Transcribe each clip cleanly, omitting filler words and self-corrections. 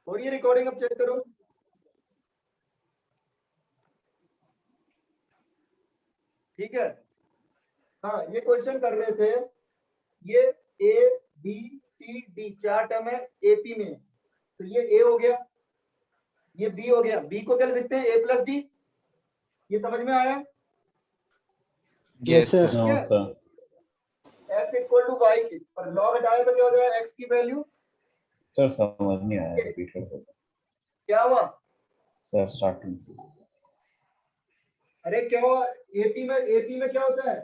हो रही है रिकॉर्डिंग? अब चेक करो। ठीक है। हाँ, ये क्वेश्चन कर रहे थे, ये A B C D 4 term है एपी में, तो ये ए हो गया, ये बी हो गया, बी को क्या लिखते हैं ए प्लस डी। ये समझ में आया? Yes sir. No sir. x equal to Y, और लॉग हटाया तो क्या हो जाएगा x की वैल्यू। सर समझ नहीं आया, रिपीट कर दो क्या हुआ सर स्टार्टिंग से। अरे क्या हुआ? एपी में क्या होता है?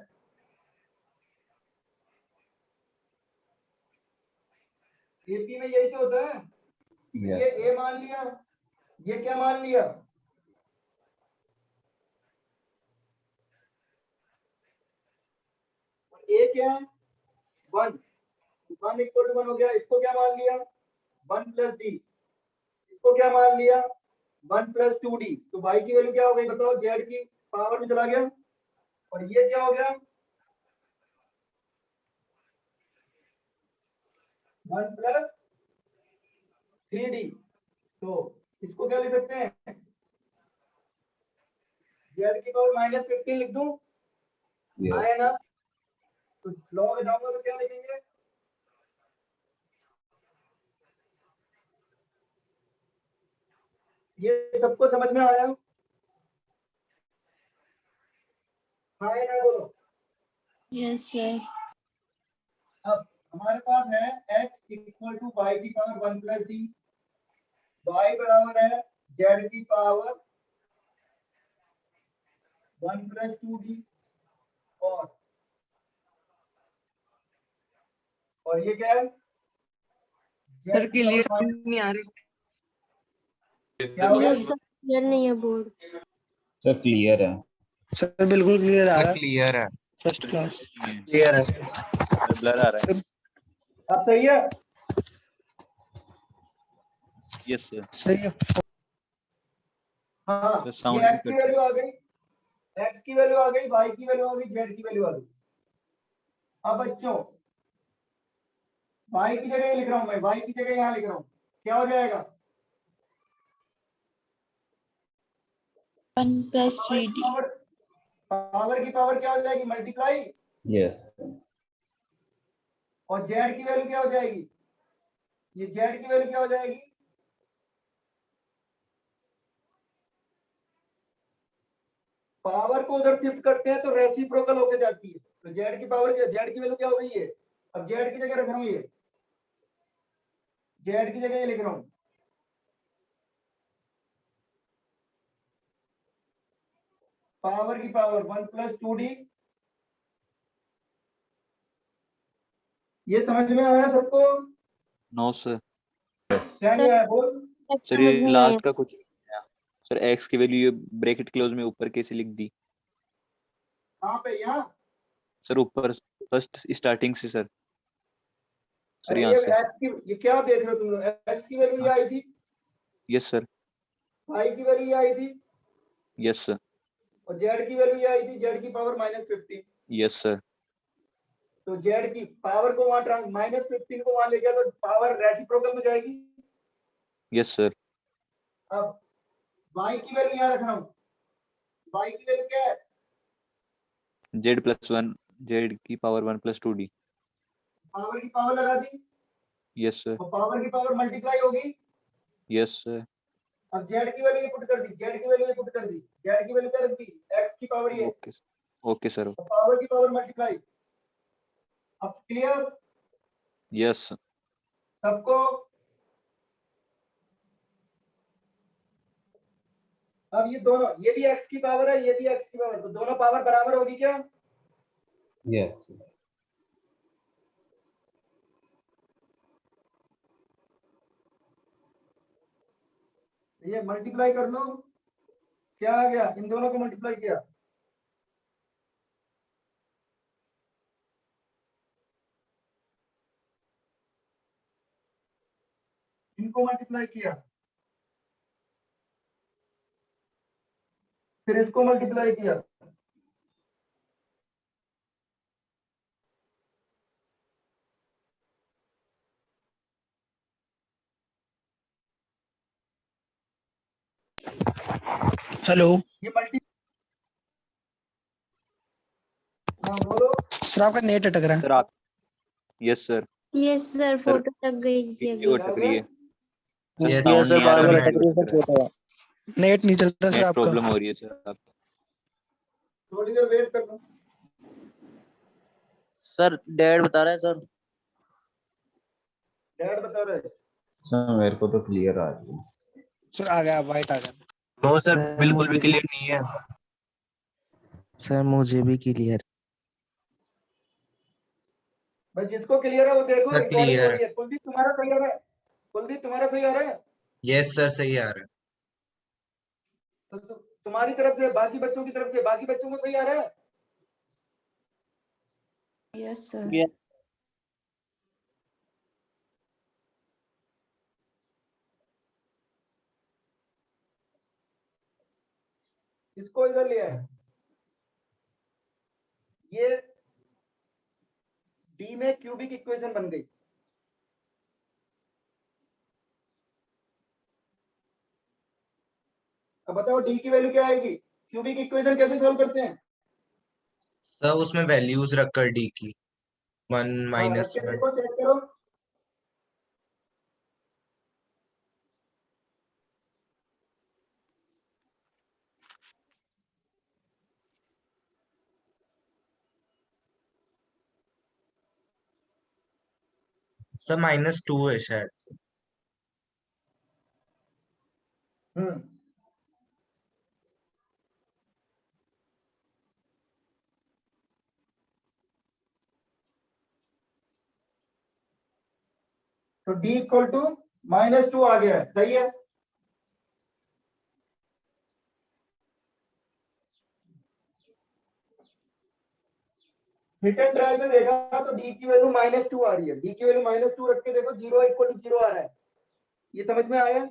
एपी में यही तो होता है। ये यस ए मान लिया, ये क्या मान लिया? ए क्या है? 1 इक्वल टू 1 हो गया। इसको क्या मान लिया? 1 प्लस डी। इसको क्या मान लिया? 1 प्लस 2d। तो y की वैल्यू क्या हो गई बताओ? z की पावर में चला गया, और ये क्या हो गया? 1 प्लस 3d। तो इसको क्या लिख सकते हैं? z की पावर माइनस 15 लिख दूं? आया यस ना? तो लॉग हटाऊंगा तो क्या लिखेंगे? ये सबको समझ में आया? हाँ या ना बोलो। Yes sir. अब हमारे पास है x इक्वल टू वाई की पावर 1 प्लस डी, y बराबर है z की पावर 1 प्लस 2d, और ये क्या है? सर z की क्लियर पावर माइनस नहीं आ रही। क्या हो गया? यस सर, क्लियर नहीं है बोर्ड। सर क्लियर है। सर बिल्कुल क्लियर आ रहा है, क्लियर है। First class. क्लियर है। ब्लर आ रहा है। अब सही है? Yes sir. सही है। हाँ, तो ये साउंड x की वैल्यू आ गई, x की वैल्यू आ गई, y की वैल्यू आ गई, z की वैल्यू आ गई। अब बच्चों y की जगह ये लिख रहा हूं मैं, y की जगह यहाँ लिख रहा हूं, क्या हो जाएगा? 1 प्लस 3d। पावर की पावर क्या हो जाएगी? मल्टीप्लाई। यस और z की वैल्यू क्या हो जाएगी? ये z की वैल्यू क्या हो जाएगी? पावर को उधर शिफ्ट करते हैं तो रेसिप्रोकल होके जाती है, तो z की पावर क्या, z की वैल्यू क्या हो गई है? अब z की जगह रख रहा हूं, ये z की जगह ये लिख रहा हूं, पावर की पावर 1 प्लस 2d। ये समझ में आया सबको? No sir. क्या नहीं आया बोल? सर ये लास्ट का कुछ नहीं आया। सर एक्स की वैल्यू ये ब्रैकेट क्लोज में ऊपर कैसे लिख दी? कहाँ पे? यहाँ? सर ऊपर फर्स्ट स्टार्टिंग से सर। सर अरे यहाँ ये से। x की, ये क्या देख रहे हो तुम लोग? x की वैल्यू ये आई थी, यस सर। y की वैल्यू ये आई थी, यस सर। और z की वैल्यू ये आई थी, z की पावर माइनस 15। Yes sir. तो z की पावर को वहां माइनस 15 को वहां ले गया तो पावर रेसिप्रोकल में जाएगी। Yes sir. अब y की वैल्यू यहाँ रख रहा हूँ, y की वैल्यू क्या है? जेड प्लस 1 जेड की पावर 1 प्लस 2d। पावर की पावर लगा दी, यस सर। और पावर की पावर मल्टीप्लाई होगी। Yes sir. अब z की वैल्यू ये पुट कर दी, z की वैल्यू ये पुट कर दी, z की वैल्यू क्या रख दी? x की पावर ये, ओके ओके सर। और पावर की पावर मल्टीप्लाई। अब क्लियर यस सबको? अब ये दोनों, ये भी x की पावर है, ये भी x की पावर, तो दोनों पावर बराबर होगी क्या? यस ये मल्टीप्लाई कर लो, क्या आ गया? इन दोनों को मल्टीप्लाई किया, इनको मल्टीप्लाई किया, फिर इसको मल्टीप्लाई किया, हेलो ये मल्टी, हाँ बोलो। सर, आपका नेट अटक रहा है। सर आप, yes sir, yes sir, sir photo लग गई थी वीडियो अभी। अटक रही है सर, Yes, साउंड sir, नहीं आ रहा, बार-बार वीडियो अटक अटक रहा है, नेट नहीं चल रहा सर नेट आपका। प्रॉब्लम हो रही है सर आप। थोड़ी देर वेट कर लो। सर डैड बता रहा है सर। डैड बता रहे हैं। सर मेरे को तो क्लियर आ रही है। सर आ गया, वाइट आ गया। नो सर, बिल्कुल भी क्लियर नहीं है। सर मुझे भी क्लियर। भाई जिसको क्लियर है वो देखो, सर रिकॉर्डिंग हो क्लियर रही है। है। कुलदीप तुम्हारा सही आ रहा है? कुलदीप तुम्हारा सही आ रहा है? यस सर, सही आ रहा है। तो तुम्हारी तरफ से, बाकी बच्चों की तरफ से, बाकी बच्चों को सही आ रहा है? Yes sir. इसको इधर ले आए। ये डी में क्यूबिक इक्वेशन बन गई। अब बताओ डी की वैल्यू क्या आएगी? क्यूबिक इक्वेशन कैसे सॉल्व करते हैं? सर उसमें वैल्यूज रखकर डी की 1 हाँ रख माइनस के 1। देखो, चेक करो। सर -2 है शायद से। हम्म, तो डी इक्वल टू -2 आ गया है, सही है। हिट एंड ट्रायल से देखा तो डी की वैल्यू -2 आ रही है। डी की वैल्यू -2 रख के देखो, 0 इक्वल टू 0 आ रहा है। ये समझ में आया?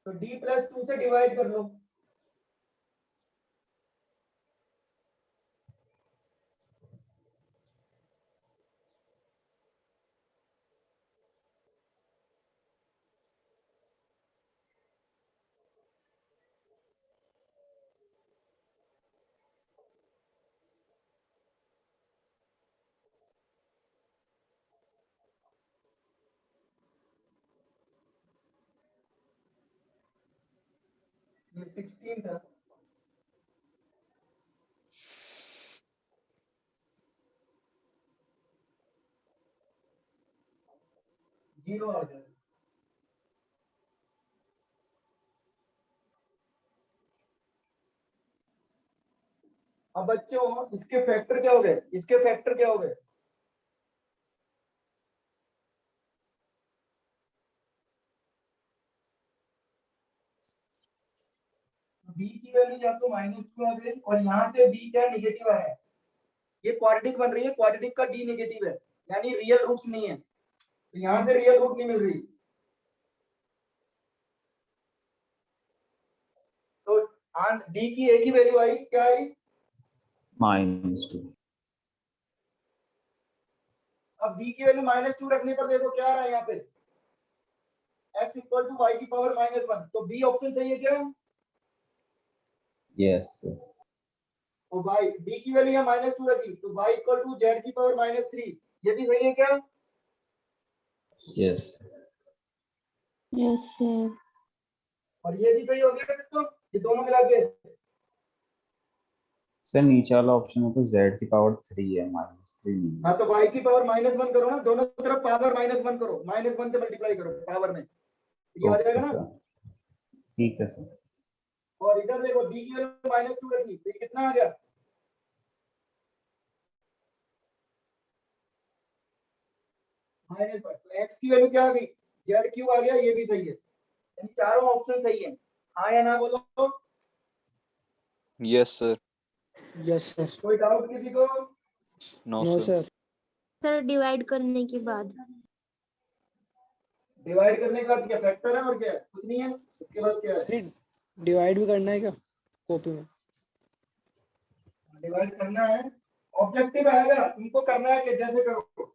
तो डी प्लस 2 से डिवाइड कर लो। ये 16 था। जीरो आ जाए। अब बच्चों इसके फैक्टर क्या हो गए? इसके फैक्टर क्या हो गए? बी की वैल्यू या तो -2 आ गई, और यहाँ से बी क्या निगेटिव आया है। ये क्वाड्रेटिक बन रही है, क्वाड्रेटिक का डी नेगेटिव है, यानी रियल रूट्स नहीं है। तो यहाँ से रियल रूट नहीं मिल रही। तो डी की एक ही वैल्यू आई, क्या आई? -2। अब बी की वैल्यू -2 रखने पर देखो क्या आ रहा है यहाँ पे, x इक्वल टू वाई की पावर -1। तो बी ऑप्शन सही है क्या? यस तो y डी की वैल्यू यहाँ -2 रखी, तो y इक्वल टू जेड की पावर -3, ये भी सही है क्या? Yes yes sir. और ये भी सही हो गया दोस्तों, ये दोनों मिला के। सर नीचे वाला ऑप्शन में तो z की पावर 3 है, -3 नहीं हाँ है। तो y की पावर -1 करो ना, दोनों तरफ पावर -1 करो, -1 से मल्टीप्लाई करो पावर में, ये आ जाएगा ओके ना। सर, ठीक है सर। और इधर देखो डी की वैल्यू -2 रखी, तो ये कितना आ गया? -1। तो x की वैल्यू क्या आ गई? z³ आ गया, ये भी सही है। यानी चारों ऑप्शन सही है। हाँ या ना बोलो। Yes sir, yes sir. कोई डाउट किसी को? No no sir. Sir. Sir divide करने के बाद। डिवाइड करने के बाद क्या फैक्टर है और क्या है? कुछ नहीं है। उसके बाद क्या है? सर डिवाइड भी करना है क्या कॉपी में? डिवाइड करना है। ऑब्जेक्टिव आएगा, तुमको करना है कि जैसे करो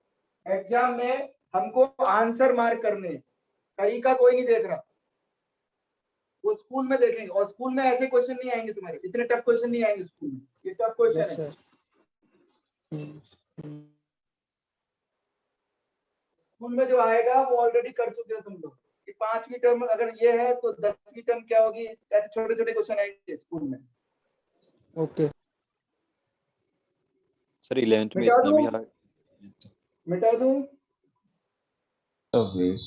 एग्जाम में, हमको आंसर मार्क करने हैं। तरीका कोई नहीं देख रहा। वो स्कूल में देखेंगे, और स्कूल में ऐसे क्वेश्चन नहीं आएंगे तुम्हारे, इतने टफ क्वेश्चन नहीं आएंगे स्कूल में, ये टफ क्वेश्चन यस है। सर। हम्म, स्कूल में जो आएगा वो ऑलरेडी कर चुके हो तुम लोग। ये 5वीं टर्म अगर ये है तो 10वीं टर्म क्या होगी, ऐसे छोटे छोटे क्वेश्चन आएंगे स्कूल में। ओके सर 11th में मिटा इतना दूं? भी आ मिटा दूं? तो wait,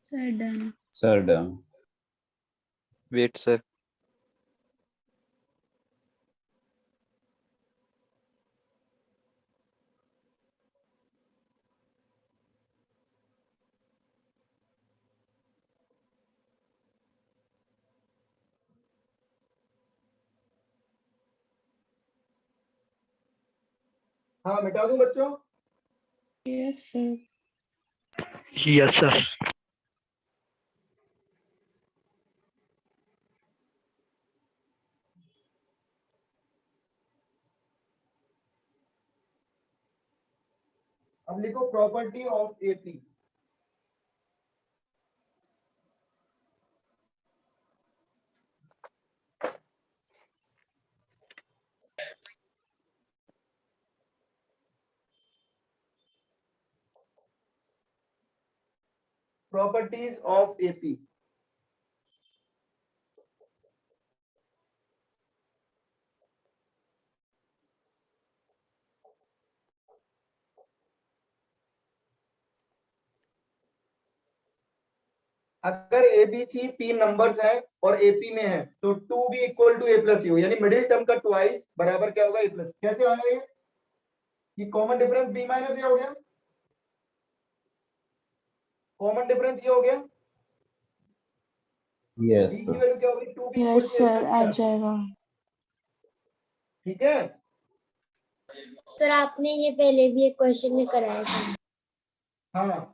sir done. Sir done. Wait sir. हाँ मिटा दूं बच्चों? Yes sir. Yes sir. अब लिखो property of AP. Properties of AP. अगर ए बी सी 3 नंबर्स हैं और एपी में है तो 2b equal to A plus U, यानी मिडिल टर्म का ट्वाइस बराबर क्या होगा, ए प्लस। कैसे आया ये common difference b minus A हो गया, कॉमन डिफरेंस ये हो गया। यस b की सर। वैल्यू क्या होगी, 2b equal yes to A sir plus आ क्या, जाएगा। ठीक है। सर आपने ये पहले भी एक क्वेश्चन में कराया था। हाँ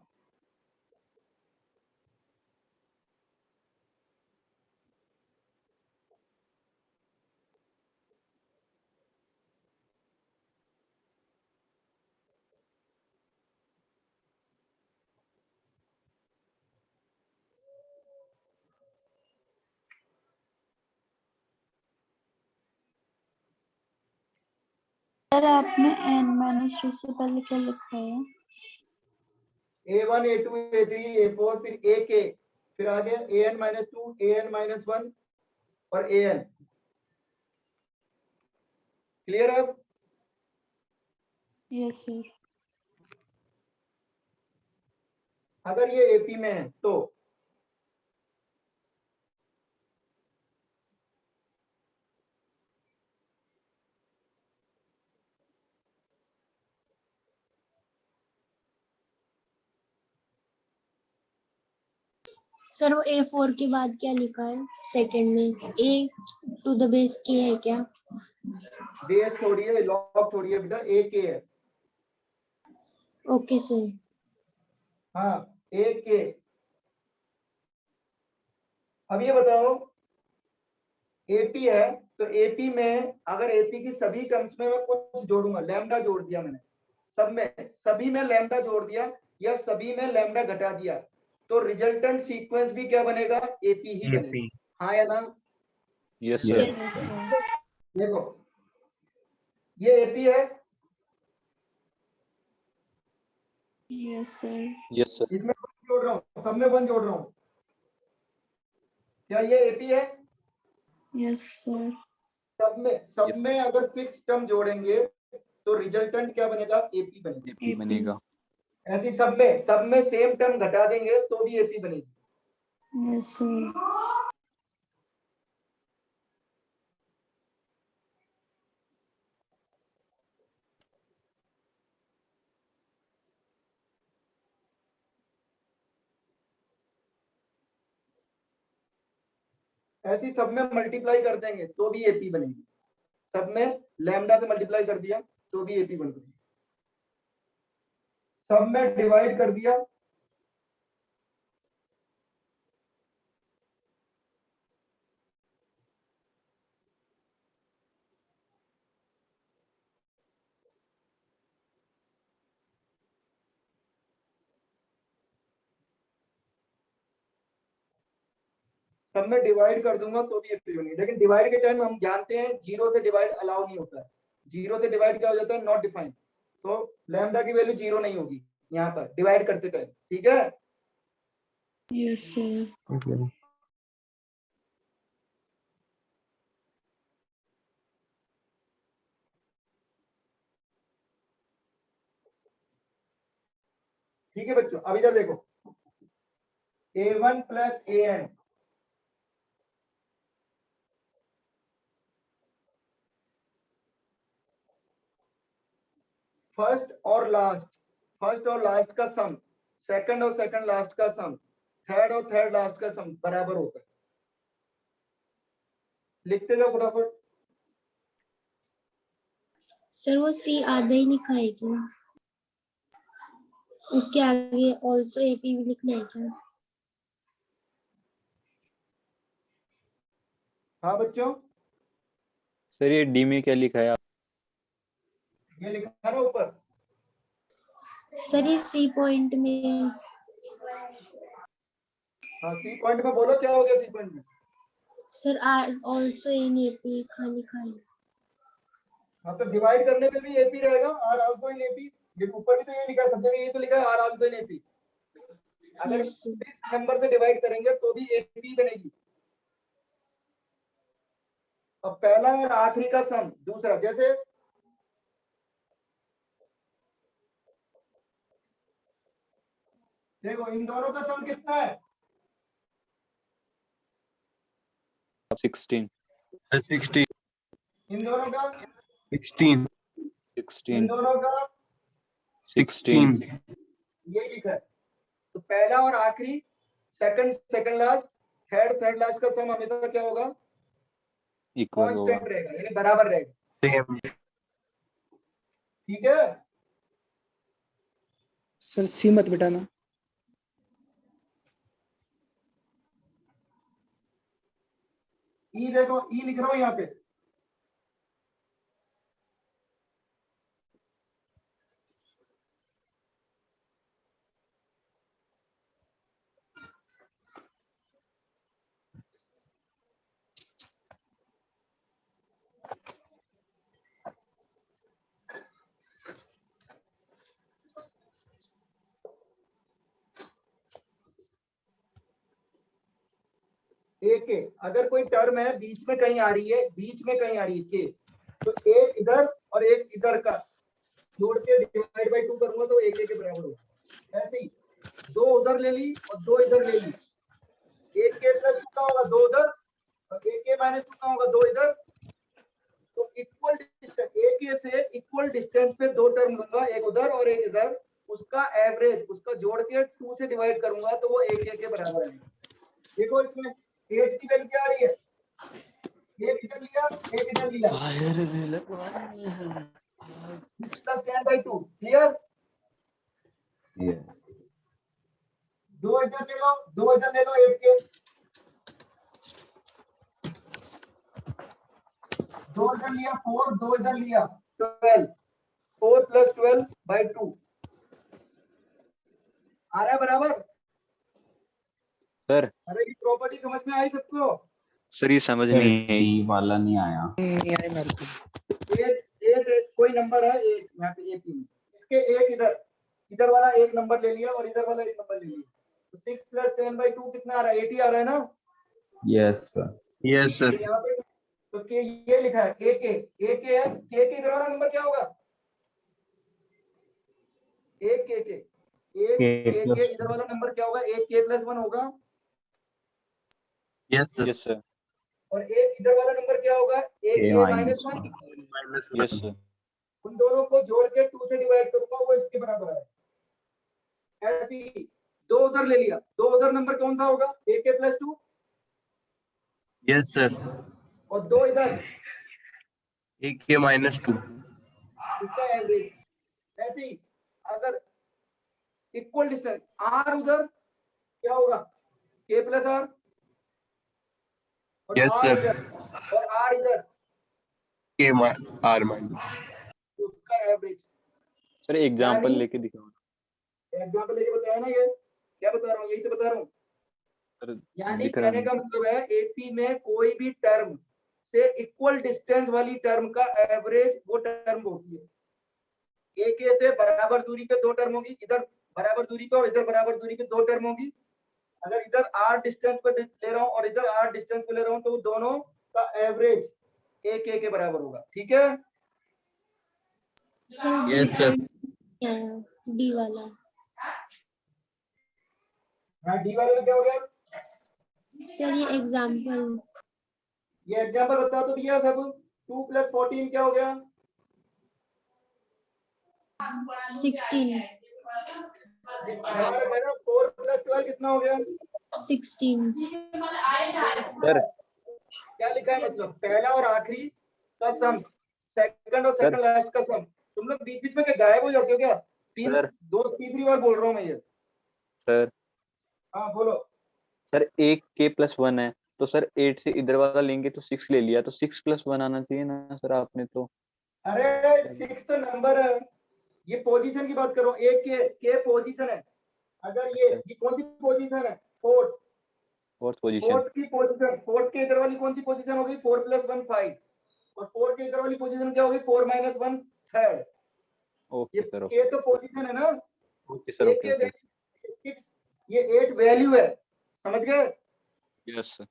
सर आपने n-2 से पहले क्या लिखा है? a1 a2 a3 a4 फिर ak, फिर आ गया an-2 an-1 और an। क्लियर है अब? Yes sir. अगर ये एपी में है तो सर वो A4 के बाद क्या लिखा है सेकंड में, a to the base k है क्या? बेस थोड़ी है, लॉग थोड़ी है बेटा, ak है। Okay sir. हाँ ak। अब ये बताओ एपी है तो एपी में अगर एपी की सभी टर्म्स में मैं कुछ जोड़ूंगा, लैम्डा जोड़ दिया मैंने, सब में सभी में लैम्डा जोड़ दिया या सभी में लैम्डा घटा दिया, तो रिजल्टेंट सीक्वेंस भी क्या बनेगा, एपी ही बनेगा। एपी। हाँ या ना? Yes sir. Yes sir. देखो ये एपी है, यस सर। Yes sir. इसमें वन जोड़ रहा हूँ, सब में वन जोड़ रहा हूँ, क्या ये एपी है? Yes sir. सब Yes. में अगर फिक्स टर्म जोड़ेंगे तो रिजल्टेंट क्या बनेगा, एपी बनेगा। एपी बनेगा। ऐसी सब में सेम टर्म घटा देंगे तो भी एपी बनेगी। Yes sir. ऐसी सब में मल्टीप्लाई कर देंगे तो भी एपी बनेगी, सब में लैम्डा से मल्टीप्लाई कर दिया तो भी एपी बन गई, सब में डिवाइड कर दिया सब में डिवाइड कर दूंगा तो भी एपी बनेगी। लेकिन डिवाइड के टाइम हम जानते हैं जीरो से डिवाइड अलाउ नहीं होता है, जीरो से डिवाइड क्या हो जाता है, नॉट डिफाइंड, तो लैम्डा की वैल्यू जीरो नहीं होगी यहाँ पर डिवाइड करते टाइम। ठीक है, यस सर। Okay. ठीक है बच्चों, अब इधर देखो a1 प्लस an फर्स्ट और लास्ट का सम, सेकंड और सेकंड लास्ट का सम, थर्ड और थर्ड लास्ट का सम बराबर होता है। लिखते जाओ फटाफट। सर वो सी आधा ही लिखा है क्या, उसके आगे ऑल्सो एपी भी लिखना है क्या? हाँ बच्चों, सर ये डी में क्या लिखा है आप? ये लिखा ना ऊपर, सर ये सी पॉइंट में, हाँ सी पॉइंट में बोलो क्या हो गया सी पॉइंट में। Sir are also in AP खाली खाली। हाँ तो डिवाइड करने पे भी एपी रहेगा, आर आल्सो इन एपी, ये ऊपर भी तो ये लिखा है, सब जगह ये तो लिखा है आर आल्सो इन एपी। अगर Yes, sir. फिक्स नंबर से डिवाइड करेंगे तो भी एपी बनेगी। अब पहला और आखिरी का सम दूसरा, जैसे देखो इन दोनों का सम कितना है, 16 16 इन दोनों का, 16 इन 16 दोनों का 16 ये लिखा है। तो पहला और आखिरी, सेकंड लास्ट, थर्ड लास्ट का सम हमेशा क्या होगा, इक्वल होगा। कांस्टेंट रहेगा, यानी बराबर रहेगा। सेम ठीक है, सर सी मत बिटाना। ई देखो, ई लिख रहा हूं यहाँ पे, ए के अगर कोई टर्म है बीच में कहीं आ रही है, के, तो एक इधर और एक इधर का जोड़ के डिवाइड बाय 2 करूंगा तो एक के बराबर होगा। ऐसे ही दो उधर ले ली और दो इधर ले ली, एक के प्लस 2 का होगा दो उधर और एक के माइनस 2 का होगा दो इधर, तो इक्वल डिस्टेंस, एक के से इक्वल डिस्टेंस पे दो टर्म लूंगा, एक उधर और एक इधर, उसका एवरेज, उसका जोड़ के 2 से डिवाइड करूंगा तो वो एक के बराबर आएगा। देखो इसमें 8 की वैल्यू क्या आ रही है, एक इधर लिया एक इधर लिया, प्लस 10/2 क्लियर। Yes. दो इधर ले लो 8 के, दो इधर लिया 4, दो इधर लिया 12, 4 + 12/2 आ रहा है बराबर। सर अरे ये प्रॉपर्टी समझ में आई सबको? सर ये समझ सर नहीं है। डी वाला नहीं आया। नहीं आए मेरे को। एक कोई नंबर है एक यहाँ पे एपी में, इसके एक इधर वाला एक नंबर ले लिया और इधर वाला एक नंबर ले लिया, तो 6 + 10/2 कितना आ रहा है, 80 आ रहा है ना। Yes sir. यस तो सर यहाँ पे तो के ये लिखा है ए के है, के इधर वाला नंबर क्या होगा, एक के इधर वाला नंबर क्या होगा, एक के + 1 होगा, यस सर यस सर और एक इधर वाला नंबर क्या होगा, एक के के माइनस -1। यस सर उन दोनों को जोड़ के 2 से डिवाइड करूंगा वो इसके बराबर है। ऐसे ही दो उधर ले लिया, दो उधर नंबर कौन सा होगा, एक के + 2, यस सर और 2 इधर, ए के -2 उसका एवरेज। ऐसे ही अगर इक्वल डिस्टेंस आर उधर क्या होगा, के प्लस आर, और यस आर सर इधर और आर इधर, के आर माइनस। उसका एवरेज। सर एग्जांपल यानी लेके दिखाओ एग्जाम्पल लेके बताया ना, ये क्या बता रहा हूँ, यही तो बता रहा हूँ। सर। यानी दिख रहा कहने नहीं। का मतलब है एपी में कोई भी टर्म से इक्वल डिस्टेंस वाली टर्म का एवरेज वो टर्म होती है। एक से बराबर दूरी पे 2 टर्म होगी, इधर बराबर दूरी पे और इधर बराबर दूरी पे 2 टर्म होगी। अगर इधर r डिस्टेंस पे ले रहा हूं और इधर r डिस्टेंस पे ले रहा हूं तो वो दोनों का एवरेज एक के बराबर होगा। ठीक है, सर डी यस सर क्या है, डी वाला? हाँ डी वाले में क्या हो गया, सर ये एग्जाम्पल। ये एग्जांपल बता तो दिया सब। 2 + 14 क्या हो गया, 16 हमारा कहना 4 + 12 कितना हो गया। 16 सर क्या लिखा है, मतलब पहला और आखिरी का सम, सेकंड और सेकंड लास्ट का सम। तुम लोग बीच बीच में क्या गायब हो जाते हो क्या, सर तीसरी बार बोल रहा हूँ मैं ये। सर हाँ बोलो। सर 1 के +1 है तो सर 8 से इधर वाला लेंगे तो 6 ले लिया तो 6 + 1 आना चाहिए ना सर आपने तो। अरे 6 तो नंबर है, ये पोजीशन की बात करो, एक के पोजीशन है। अगर ये कौन सी पोजीशन है, फोर्थ, फोर्थ पोजीशन। फोर्थ के इधर वाली कौन सी पोजीशन होगी, 4 + 1 5, और 4 के इधर वाली पोजीशन क्या होगी, 4 - 1 थर्ड। ये ओके सर के तो पोजीशन है ना, ओके सर एक ओके के ओके 6, ये 8 वैल्यू है, समझ गए। Yes sir.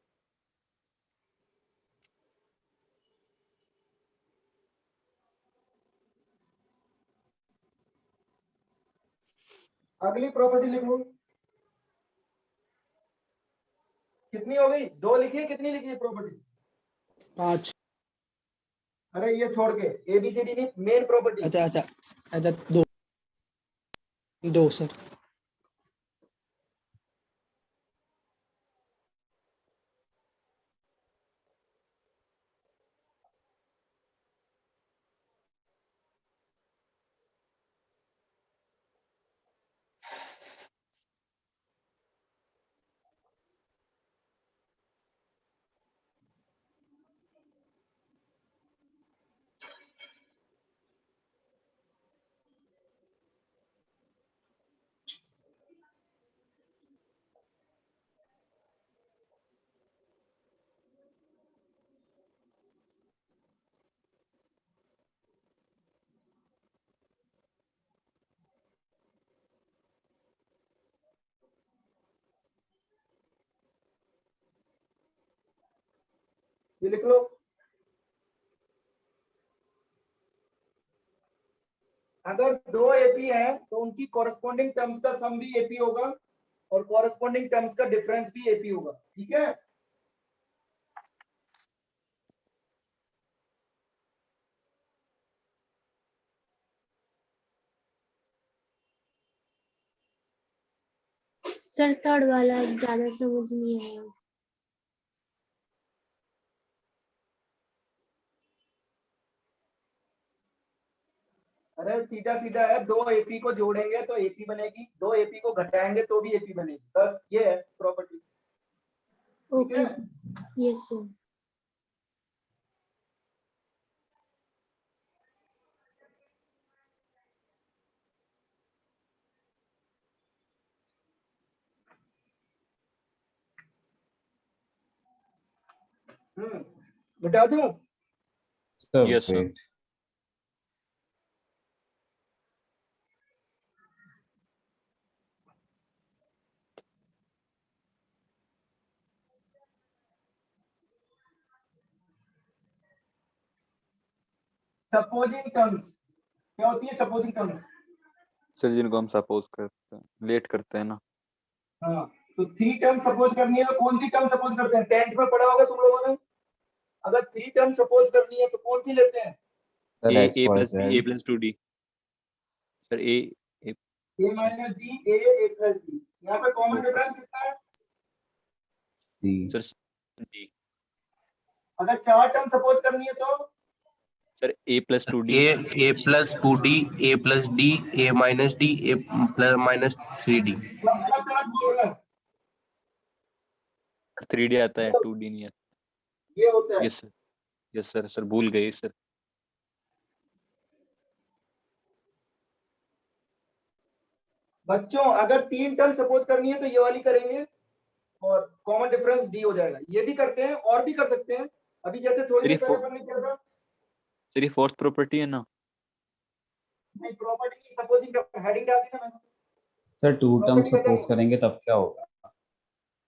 अगली प्रॉपर्टी लिखो, कितनी हो गई, 2 लिखी है, कितनी लिखी है प्रॉपर्टी, 5। अरे ये छोड़ के एबीसीडी नहीं, मेन प्रॉपर्टी। अच्छा अच्छा अच्छा 2 2 सर। ये लिख लो, अगर 2 एपी हैं तो उनकी कॉरेस्पॉन्डिंग टर्म्स का सम भी एपी होगा और कॉरेस्पॉन्डिंग टर्म्स का डिफरेंस भी एपी होगा। ठीक है, सर थर्ड वाला ज्यादा समझ नहीं आया। अरे सीधा सीधा है, 2 एपी को जोड़ेंगे तो एपी बनेगी, 2 एपी को घटाएंगे तो भी एपी बनेगी, बस ये है प्रॉपर्टी। ठीक ओके, है, यस सर। बता दूं, sir yes sir. Wait supposing terms क्या होती है, सपोजिंग टर्म्स। सर जिनको हम सपोज करते हैं लेट करते हैं ना। हाँ, तो 3 टर्म सपोज करनी है तो कौन सी टर्म सपोज करते हैं, 10th में पढ़ा होगा तुम लोगों ने। अगर 3 टर्म सपोज करनी है तो कौन सी लेते हैं, sir A X A Y plus B A Z plus 2d। Sir A a - d a + b। यहाँ पे कॉमन ओके डिफरेंस कितना है, डी सर डी अगर 4 टर्म सपोज करनी है तो sir a plus two D A plus 2d, A plus D, A minus D, A plus minus 3d। लंबा chart बोलना है, 3D आता है 2D नहीं आता। ये होता है। यस सर सर भूल गए सर। बच्चों अगर 3 टर्म सपोज करनी है तो ये वाली करेंगे और कॉमन डिफरेंस डी हो जाएगा। ये भी करते हैं और भी कर सकते हैं, अभी जैसे थोड़ी देर पहले हमने किया था। सर ये फोर्थ प्रॉपर्टी है ना? नहीं, प्रॉपर्टी की सपोजिंग हेडिंग डाल दी ना मैंने। सर 2 टर्म Property सपोज बताओ। करेंगे तब क्या होगा?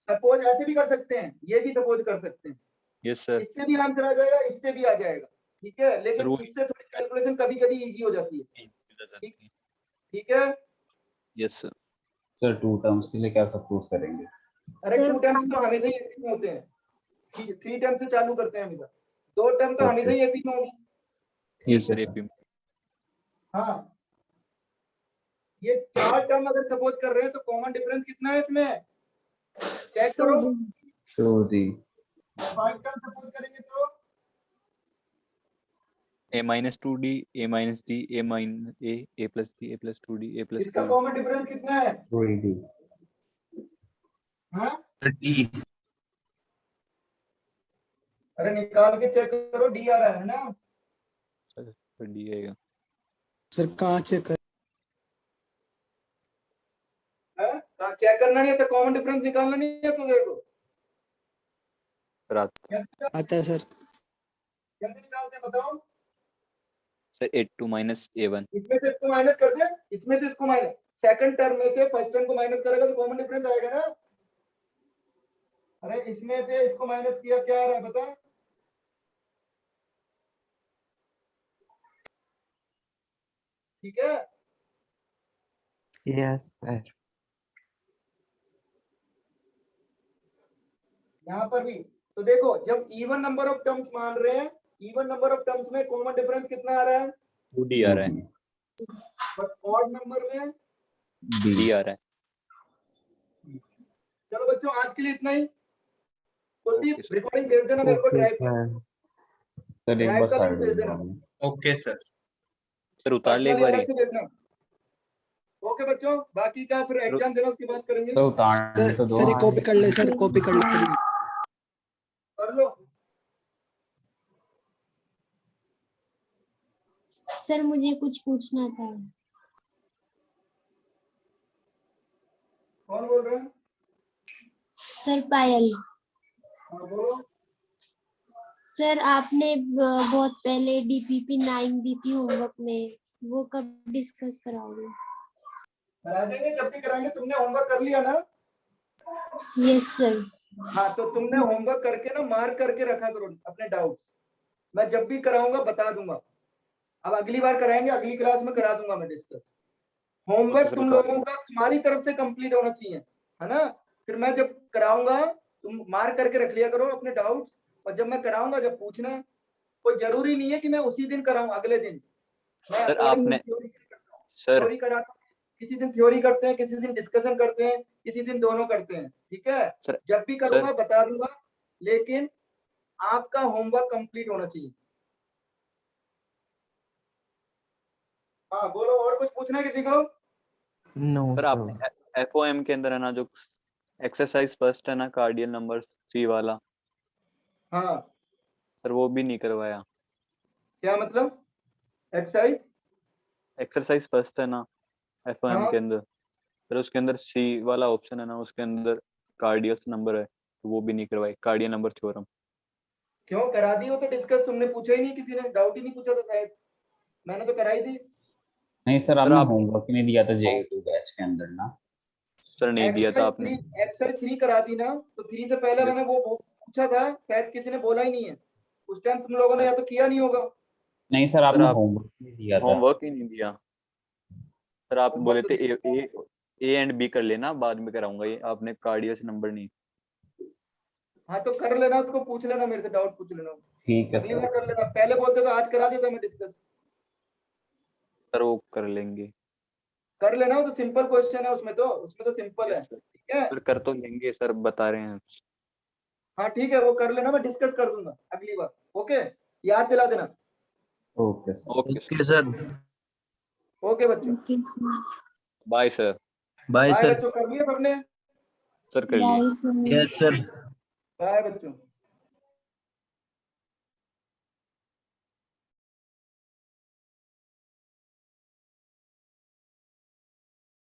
सपोज ऐसे भी कर सकते हैं, ये भी सपोज कर सकते हैं, यस सर। इससे भी आंसर आ जाएगा, इससे भी आ जाएगा, ठीक है। लेकिन जरूर। इससे थोड़ी कैलकुलेशन कभी कभी इजी हो जाती है, ठीक है। Yes sir. सर 2 टर्म्स के लिए क्या सपोज करेंगे? अरे सर, 2 टर्म्स तो हमेशा ही एपी में होते हैं, 3 टर्म से चालू करते हैं हमेशा। 2 टर्म तो हमेशा ही एपी में होगी। ठीक यस है सर सर। AP हाँ, ये 4 टर्म अगर सपोज कर रहे हैं तो कॉमन डिफरेंस कितना है इसमें, चेक करो। 2d 5 टर्म सपोज करेंगे तो a minus 2d a minus d a minus a plus d a plus 2d a plus इसका 2d। कॉमन डिफरेंस कितना है? 3d हाँ, डी। अरे निकाल के चेक करो, डी आ रहा है ना। सर d आएगा। सर कहाँ चेक कर? चेक करना नहीं है तो कॉमन डिफरेंस निकालना नहीं है तो देखो रात कैसे आता है सर। कैसे निकालते हैं बताओ। Sir a2 minus a1। इसमें से इसको माइनस कर दे, इसमें से इसको माइनस, सेकंड टर्म में से फर्स्ट टर्म को माइनस करेगा तो कॉमन डिफरेंस आएगा ना। अरे इसमें से इसको माइनस किया, क्या आ रहा है बता। ठीक है, यस सर। यहाँ पर भी तो देखो, जब इवन नंबर ऑफ टर्म्स मान रहे हैं, इवन नंबर ऑफ टर्म्स में कॉमन डिफरेंस कितना आ रहा है, 2d आ रहा है। बट ऑड नंबर में d आ रहा है। चलो बच्चों आज के लिए इतना ही। Kuldeep Okay, sir. रिकॉर्डिंग भेज देना मेरे को ओके ड्राइव पर, सर। सर एक ड्राइव बार का लिंक साइड भेज देना, ओके सर। सर उतार ले एक पर्सनली बारी। अलग से भेजना। ओके बच्चों, बाकी का फिर एग्जाम देना उसके बाद करेंगे। सर उतारने तो दो। सर ये कॉपी कर ले सर, कॉपी कर ले सर ये। कर लो। सर मुझे कुछ पूछना था। कौन बोल रहे हैं? सर पायल। हाँ बोलो। सर आपने बहुत पहले DPP 9 दी थी होमवर्क में, वो कब डिस्कस कराओगे? करा देंगे जब भी कराएंगे। तुमने होमवर्क कर लिया ना? Yes sir. हाँ, तो तुमने होमवर्क करके ना मार्क करके रखा करो अपने डाउट्स। मैं जब भी कराऊंगा बता दूंगा। अब अगली बार कराएंगे, अगली क्लास में करा दूंगा मैं डिस्कस। होमवर्क सर तुम बता लोगों का तुम्हारी तरफ से कंप्लीट होना चाहिए, है ना। फिर मैं जब कराऊंगा तुम मार्क करके रख लिया करो अपने डाउट्स, और जब मैं कराऊंगा जब पूछना है, कोई जरूरी नहीं है कि मैं उसी दिन कराऊं, अगले दिन। मैं सर आपने सर थ्योरी कराता हूं, किसी दिन थ्योरी करते हैं, किसी दिन डिस्कशन करते हैं, किसी दिन दोनों करते हैं, ठीक है। सर जब भी करूंगा बता दूंगा, लेकिन आपका होमवर्क कंप्लीट होना चाहिए। हाँ बोलो, और कुछ पूछना है किसी को? No sir sir. आपने FOM के अंदर है ना जो एक्सरसाइज फर्स्ट है ना कार्डियल नंबर C वाला, हाँ, सर वो भी नहीं करवाया। क्या मतलब? एक्सरसाइज फर्स्ट है ना FOM हाँ, के अंदर, सर उसके अंदर C वाला ऑप्शन है ना, उसके अंदर कार्डियल नंबर है, तो वो भी नहीं करवाई, कार्डियल नंबर थ्योरम। क्यों करा दी हो तो डिस्कस? तुमने पूछा ही नहीं, किसी ने डाउट ही नहीं पूछा था शायद, मैंने तो कराई थी। नहीं सर सर आपने आप होमवर्क ही नहीं दिया था JE2 बैच के अंदर ना। सर नहीं दिया था आपने। एक्सरसाइज 3 करा दी ना, तो 3 से पहले मैंने वो पूछा था, शायद किसी ने बोला ही नहीं है उस टाइम, तुम लोगों ने या तो किया नहीं होगा। नहीं सर आपने आप होमवर्क नहीं दिया था। होमवर्क ही नहीं दिया सर। आप बोले Homework थे तो A एंड B कर लेना, बाद में कराऊंगा, ये आपने कार्डियल नंबर नहीं। हाँ तो कर लेना, उसको पूछ लेना, मेरे से डाउट पूछ लेना, ठीक है अगली सर। बार कर लेना। पहले बोलते तो आज करा देता मैं डिस्कस। सर वो कर लेंगे। कर लेना, वो तो सिंपल क्वेश्चन है, उसमें तो सिंपल है, सर ठीक है। सर कर तो लेंगे सर, बता रहे हैं। हाँ ठीक है, वो कर लेना, मैं डिस्कस कर दूंगा अगली बार। ओके, याद दिला देना। Okay sir. Okay sir, okay sir, okay बच्चों, okay sir. Bye sir. Bye bye sir. बच्चों, कर लिया सबने? सर कर लिए। Bye sir. Yes sir. Bye बच्चों।